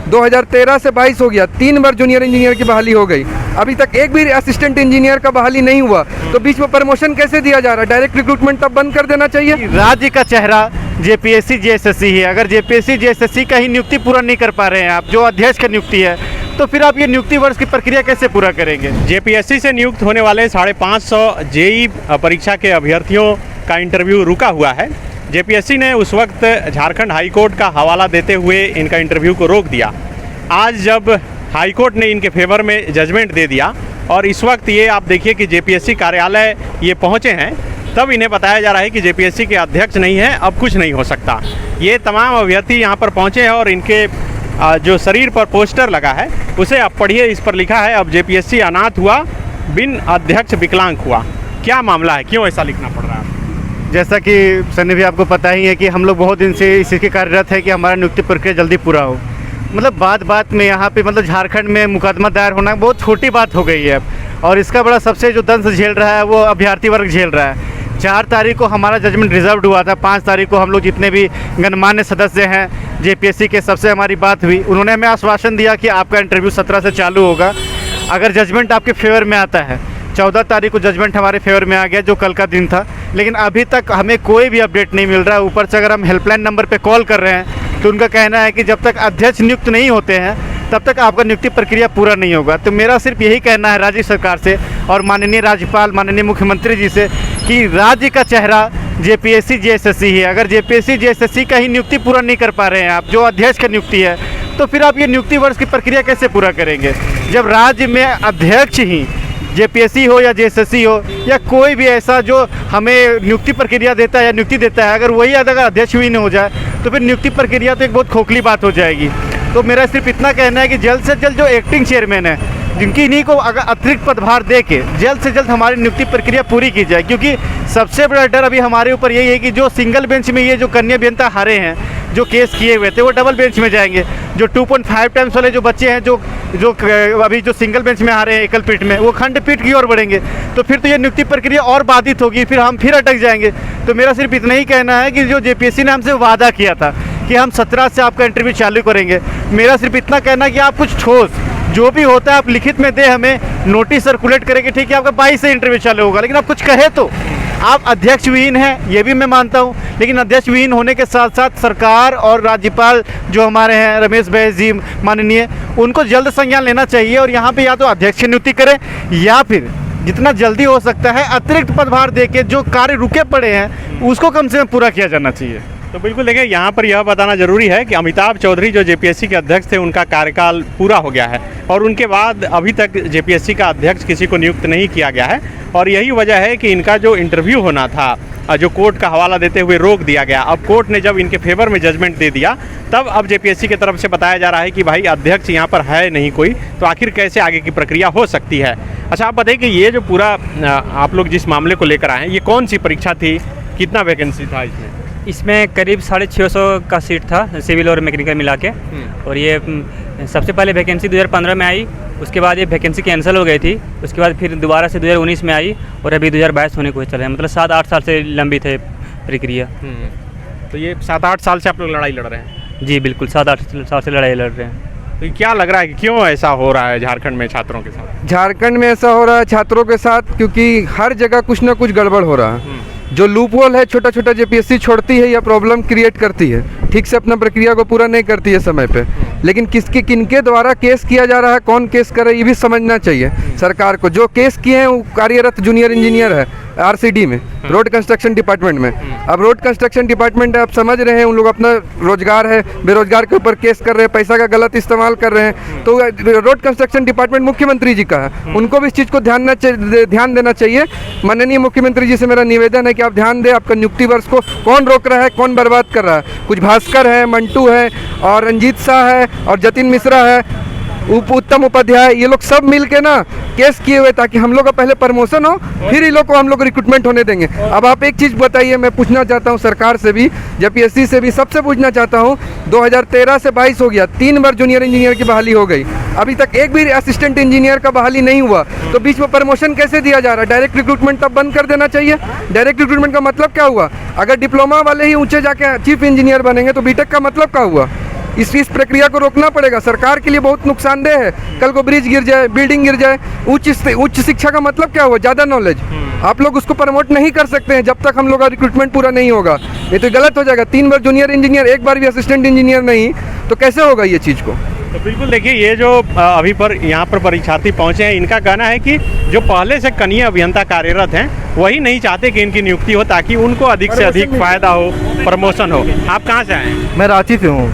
2013 से 22 हो गया, 3 बार जूनियर इंजीनियर की बहाली हो गई, अभी तक एक भी असिस्टेंट इंजीनियर का बहाली नहीं हुआ, तो बीच में प्रमोशन कैसे दिया जा रहा है? डायरेक्ट रिक्रूटमेंट तब बंद कर देना चाहिए। राज्य का चेहरा जेपीएससी जेएसएससी है। अगर जेपीएससी जेएसएससी का ही नियुक्ति पूरा नहीं कर पा रहे हैं आप, जो अध्यक्ष का नियुक्ति है, तो फिर आप ये नियुक्ति वर्ष की प्रक्रिया कैसे पूरा करेंगे? जेपीएससी से नियुक्त होने वाले 550 जेई परीक्षा के अभ्यर्थियों का इंटरव्यू रुका हुआ है। जेपीएससी ने उस वक्त झारखंड हाई कोर्ट का हवाला देते हुए इनका इंटरव्यू को रोक दिया। आज जब हाई कोर्ट ने इनके फेवर में जजमेंट दे दिया और इस वक्त ये आप देखिए कि जेपीएससी कार्यालय ये पहुँचे हैं, तब इन्हें बताया जा रहा है कि जेपीएससी के अध्यक्ष नहीं है, अब कुछ नहीं हो सकता। ये तमाम अभ्यर्थी यहाँ पर पहुँचे हैं और इनके जो शरीर पर पोस्टर लगा है उसे आप पढ़िए, इस पर लिखा है, अब जेपीएससी अनाथ हुआ, बिन अध्यक्ष विकलांग हुआ। क्या मामला है, क्यों ऐसा लिखना पड़ रहा है? जैसा कि सनी भी आपको पता ही है कि हम लोग बहुत दिन से इसी के कार्यरत है कि हमारा नियुक्ति प्रक्रिया जल्दी पूरा हो। मतलब बात बात में यहाँ पे मतलब झारखंड में मुकदमा दायर होना बहुत छोटी बात हो गई है अब, और इसका बड़ा सबसे जो दंश झेल रहा है वो अभ्यर्थी वर्ग झेल रहा है। 4 तारीख को हमारा जजमेंट रिजर्व्ड हुआ था, 5 तारीख को हम लोग जितने भी गणमान्य सदस्य हैं जेपीएससी के, सबसे हमारी बात हुई। उन्होंने हमें आश्वासन दिया कि आपका इंटरव्यू 17 से चालू होगा अगर जजमेंट आपके फेवर में आता है। 14 तारीख को जजमेंट हमारे फेवर में आ गया, जो कल का दिन था, लेकिन अभी तक हमें कोई भी अपडेट नहीं मिल रहा है। ऊपर से अगर हम हेल्पलाइन नंबर पे कॉल कर रहे हैं तो उनका कहना है कि जब तक अध्यक्ष नियुक्त नहीं होते हैं तब तक आपका नियुक्ति प्रक्रिया पूरा नहीं होगा। तो मेरा सिर्फ यही कहना है राज्य सरकार से और माननीय राज्यपाल, माननीय मुख्यमंत्री जी से कि राज्य का चेहरा जेपीएससी जेएसएससी है। अगर जेपीएससी जेएसएससी का ही नियुक्ति पूरा नहीं कर पा रहे हैं आप, जो अध्यक्ष का नियुक्ति है, तो फिर आप ये नियुक्ति वर्ष की प्रक्रिया कैसे पूरा करेंगे? जब राज्य में अध्यक्ष ही जेपीएससी हो या जेएसएससी हो या कोई भी ऐसा जो हमें नियुक्ति प्रक्रिया देता है या नियुक्ति देता है, अगर वही अगर अध्यक्ष भी नहीं हो जाए तो फिर नियुक्ति प्रक्रिया तो एक बहुत खोखली बात हो जाएगी। तो मेरा सिर्फ इतना कहना है कि जल्द से जल्द जो एक्टिंग चेयरमैन है, जिनकी इन्हीं को अगर अतिरिक्त पदभार दे के जल्द से जल्द हमारी नियुक्ति प्रक्रिया पूरी की जाए, क्योंकि सबसे बड़ा डर अभी हमारे ऊपर यही है कि जो सिंगल बेंच में ये जो कन्या अभियंता हारे हैं, जो केस किए हुए थे, वो डबल बेंच में जाएंगे। जो 2.5 टाइम्स वाले जो बच्चे हैं जो अभी जो सिंगल बेंच में हारे हैं एकल पीठ में, वो खंड पीठ की ओर बढ़ेंगे, तो फिर तो ये नियुक्ति प्रक्रिया और बाधित होगी, फिर हम फिर अटक जाएंगे। तो मेरा सिर्फ इतना ही कहना है कि जो जेपीएससी ने हमसे वादा किया था कि हम 17 से आपका इंटरव्यू चालू करेंगे, मेरा सिर्फ इतना कहना है कि आप कुछ ठोस जो भी होता है आप लिखित में दे, हमें नोटिस सर्कुलेट करेंगे, ठीक है आपका 22 से इंटरव्यू चालू होगा, लेकिन आप कुछ कहे तो। आप अध्यक्ष विहीन हैं, ये भी मैं मानता हूँ, लेकिन अध्यक्ष विहीन होने के साथ साथ सरकार और राज्यपाल जो हमारे हैं रमेश बैस जी माननीय, उनको जल्द संज्ञान लेना चाहिए और यहाँ पे या तो अध्यक्ष की नियुक्ति करें या फिर जितना जल्दी हो सकता है अतिरिक्त पदभार देके जो कार्य रुके पड़े हैं उसको कम से कम पूरा किया जाना चाहिए। तो बिल्कुल देखिए, यहाँ पर यह बताना जरूरी है कि अमिताभ चौधरी जो जेपीएससी के अध्यक्ष थे, उनका कार्यकाल पूरा हो गया है और उनके बाद अभी तक जेपीएससी का अध्यक्ष किसी को नियुक्त नहीं किया गया है। और यही वजह है कि इनका जो इंटरव्यू होना था, जो कोर्ट का हवाला देते हुए रोक दिया गया। अब कोर्ट ने जब इनके फेवर में जजमेंट दे दिया, तब अब जेपीएससी की तरफ से बताया जा रहा है कि भाई अध्यक्ष यहाँ पर है नहीं कोई, तो आखिर कैसे आगे की प्रक्रिया हो सकती है। अच्छा, आप बताइए कि ये जो पूरा आप लोग जिस मामले को लेकर आए हैं, ये कौन सी परीक्षा थी, कितना वैकेंसी था इसमें? इसमें करीब 650 का सीट था, सिविल और मैकेनिकल मिला के। और ये सबसे पहले वैकेंसी 2015 में आई, उसके बाद ये वैकेंसी कैंसिल हो गई थी, उसके बाद फिर दोबारा से 2019 में आई और अभी 2022 होने को चले हैं। मतलब 7-8 साल से लंबित है प्रक्रिया। तो ये 7-8 साल से आप लोग लड़ाई लड़ रहे हैं? जी बिल्कुल, 7-8 साल से लड़ाई लड़ रहे हैं। तो क्या लग रहा है कि क्यों ऐसा हो रहा है झारखंड में छात्रों के साथ? झारखंड में ऐसा हो रहा है छात्रों के साथ क्योंकि हर जगह कुछ ना कुछ गड़बड़ हो रहा है। जो लूप होल है छोटा छोटा जेपीएससी छोड़ती है या प्रॉब्लम क्रिएट करती है, ठीक से अपना प्रक्रिया को पूरा नहीं करती है समय पे, लेकिन किनके द्वारा केस किया जा रहा है, कौन केस कर रहा है, ये भी समझना चाहिए सरकार को। जो केस किए हैं वो कार्यरत जूनियर इंजीनियर है आरसीडी में, रोड कंस्ट्रक्शन डिपार्टमेंट में। अब रोड कंस्ट्रक्शन डिपार्टमेंट आप समझ रहे हैं, उन लोग अपना रोजगार है, बेरोजगार के ऊपर केस कर रहे हैं, पैसा का गलत इस्तेमाल कर रहे हैं। तो रोड कंस्ट्रक्शन डिपार्टमेंट मुख्यमंत्री जी का है, उनको भी इस चीज़ को ध्यान देना चाहिए। माननीय मुख्यमंत्री जी से मेरा निवेदन है कि आप ध्यान दें, आपका नियुक्ति वर्ष को कौन रोक रहा है, कौन बर्बाद कर रहा है। कुछ भास्कर है, मंटू है और रंजीत शाह है और जतिन मिश्रा है, उत्तम उपाध्याय, ये लोग सब मिल के ना केस किए हुए ताकि हम लोग का पहले प्रमोशन हो, फिर इन लोग को हम लोग रिक्रूटमेंट होने देंगे। अब आप एक चीज़ बताइए, मैं पूछना चाहता हूँ सरकार से भी, जेपीएससी से भी, सबसे पूछना चाहता हूँ, 2013 से 22 हो गया, 3 बार जूनियर इंजीनियर की बहाली हो गई, अभी तक एक भी असिस्टेंट इंजीनियर का बहाली नहीं हुआ, तो बीच में प्रमोशन कैसे दिया जा रहा है? डायरेक्ट रिक्रूटमेंट तब बंद कर देना चाहिए। डायरेक्ट रिक्रूटमेंट का मतलब क्या हुआ? अगर डिप्लोमा वाले ही ऊँचे जाके चीफ इंजीनियर बनेंगे तो बीटेक का मतलब क्या हुआ? इस प्रक्रिया को रोकना पड़ेगा। सरकार के लिए बहुत नुकसानदेह है, कल को ब्रिज गिर जाए, बिल्डिंग गिर जाए। उच्च शिक्षा का मतलब क्या हुआ? ज़्यादा नॉलेज। आप लोग उसको प्रमोट नहीं कर सकते हैं जब तक हम लोग का रिक्रूटमेंट पूरा नहीं होगा। ये तो गलत हो जाएगा। 3 बार जूनियर इंजीनियर, 1 बार भी असिस्टेंट इंजीनियर नहीं, तो कैसे होगा ये चीज़ को? तो बिल्कुल देखिए, ये जो अभी पर यहाँ पर परीक्षार्थी पहुँचे हैं, इनका कहना है कि जो पहले से कनीय अभियंता कार्यरत हैं वही नहीं चाहते कि इनकी नियुक्ति हो, ताकि उनको अधिक से अधिक फायदा हो, प्रमोशन हो। आप कहाँ से आए हैं? मैं रांची से हूँ।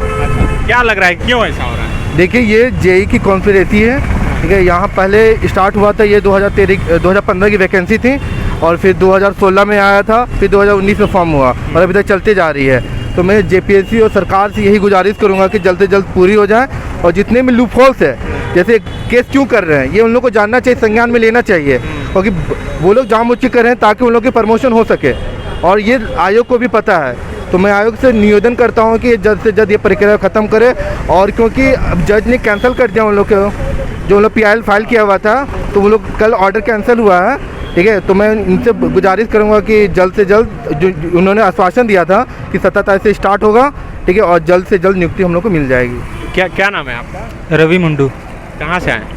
क्या लग रहा है, क्यों ऐसा हो रहा है? देखिए, ये जेई की कॉन्स्पिरेसी है, ठीक है। यहाँ पहले स्टार्ट हुआ था, ये 2015 की वैकेंसी थी, और फिर 2016 में आया था, फिर 2019 में फॉर्म हुआ, और अभी तक चलते जा रही है। तो मैं जेपीएससी और सरकार से यही गुजारिश करूँगा कि जल्द से जल्द पूरी हो जाए, और जितने भी लूप होल्स है, जैसे केस क्यों कर रहे हैं, ये उन लोग को जानना चाहिए, संज्ञान में लेना चाहिए, क्योंकि वो लोग जानबूझ के कर रहे हैं ताकि उन लोग की प्रमोशन हो सके, और ये आयोग को भी पता है। तो मैं आयोग से निवेदन करता हूँ कि जल्द से जल्द ये प्रक्रिया ख़त्म करे, और क्योंकि अब जज ने कैंसिल कर दिया उन लोग को, जो लोग PIL फाइल किया हुआ था, तो वो लोग कल ऑर्डर कैंसिल हुआ है, ठीक है। तो मैं इनसे गुजारिश करूंगा कि जल्द से जल्द, जो उन्होंने आश्वासन दिया था कि 17 तारीख से स्टार्ट होगा, ठीक है, और जल्द से जल्द नियुक्ति हम लोग को मिल जाएगी। क्या नाम है आपका? रवि मुंडू, कहाँ से आए हैं?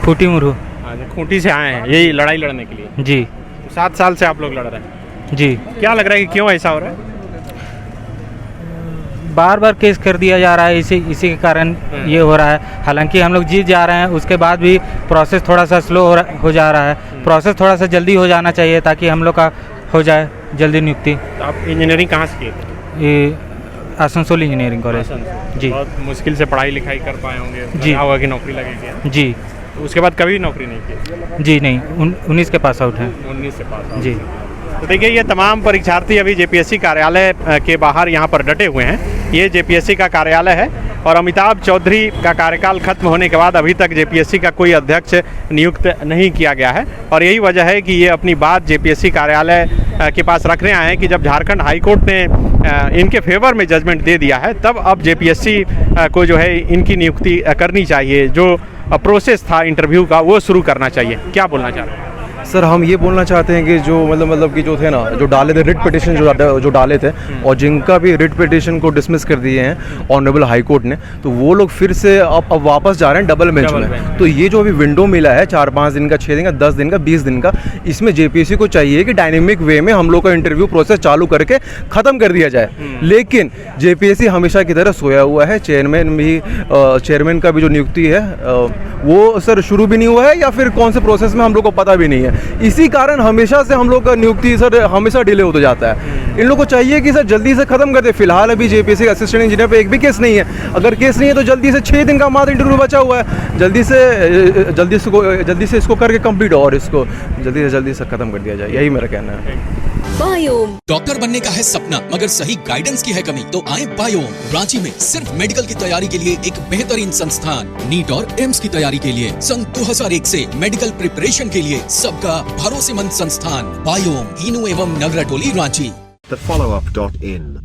फूटी मुरहू। अच्छा, खूंटी से आए हैं यही लड़ाई लड़ने के लिए? जी 7 साल से आप लोग लड़ रहे हैं। जी। क्या लग रहा है कि क्यों ऐसा हो रहा है? बार बार केस कर दिया जा रहा है, इसी के कारण ये हो रहा है। हालांकि हम लोग जीत जा रहे हैं, उसके बाद भी प्रोसेस थोड़ा सा स्लो हो जा रहा है। प्रोसेस थोड़ा सा जल्दी हो जाना चाहिए ताकि हम लोग का हो जाए जल्दी नियुक्ति। तो आप इंजीनियरिंग कहाँ से किए थे? ये आसनसोल इंजीनियरिंग कॉलेज। जी। बहुत मुश्किल से पढ़ाई लिखाई कर पाए होंगे, जी। लगा होगा कि नौकरी लगेगी। जी। तो उसके बाद कभी नौकरी नहीं की? जी नहीं, 19 के पास आउट हैं। 19 से पास। जी। तो देखिए, ये तमाम परीक्षार्थी अभी जेपीएससी कार्यालय के बाहर यहाँ पर डटे हुए हैं। ये जेपीएससी का कार्यालय है, और अमिताभ चौधरी का कार्यकाल खत्म होने के बाद अभी तक जेपीएससी का कोई अध्यक्ष नियुक्त नहीं किया गया है, और यही वजह है कि ये अपनी बात जेपीएससी कार्यालय के पास रखने आए हैं कि जब झारखंड हाईकोर्ट ने इनके फेवर में जजमेंट दे दिया है, तब अब जेपीएससी को जो है इनकी नियुक्ति करनी चाहिए। जो प्रोसेस था इंटरव्यू का वो शुरू करना चाहिए। क्या बोलना चाह रहे हैं? सर, हम ये बोलना चाहते हैं कि जो मतलब कि जो थे ना, जो डाले थे रिट पिटिशन, जो डाले थे, और जिनका भी रिट पिटिशन को डिसमिस कर दिए हैं ऑनरेबल हाई कोर्ट ने, तो वो लोग फिर से अब वापस जा रहे हैं डबल बेंच में। तो ये जो अभी विंडो मिला है 4-5 दिन का, 6 दिन का, 10 दिन का, 20 दिन का, इसमें जेपीएससी को चाहिए कि डायनेमिक वे में हम लोग का इंटरव्यू प्रोसेस चालू करके ख़त्म कर दिया जाए। लेकिन जेपीएससी हमेशा की तरह सोया हुआ है। चेयरमैन का भी जो नियुक्ति है वो सर शुरू भी नहीं हुआ है, या फिर कौन से प्रोसेस में हम लोग को पता भी नहीं है। इसी कारण हमेशा से हम लोग का नियुक्ति सर हमेशा डिले होता जाता है। इन लोग को चाहिए कि सर जल्दी से खत्म कर दे। फिलहाल अभी जेपीएससी असिस्टेंट इंजीनियर पे एक भी केस नहीं है। अगर केस नहीं है तो जल्दी से 6 दिन का मात्र इंटरव्यू बचा हुआ है, जल्दी से इसको करके कंप्लीट हो, और इसको जल्दी से खत्म कर दिया जाए। यही मेरा कहना है। बायोम। डॉक्टर बनने का है सपना, मगर सही गाइडेंस की है कमी, तो आए बायोम। रांची में सिर्फ मेडिकल की तैयारी के लिए एक बेहतरीन संस्थान, नीट और एम्स की तैयारी के लिए सन 2001 से मेडिकल प्रिपरेशन के लिए सबका भरोसेमंद संस्थान बायोम, हीनू एवं नगरटोली, Ranchi. thefollowup.in.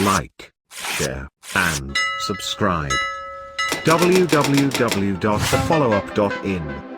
Like, share and subscribe. www.thefollowup.in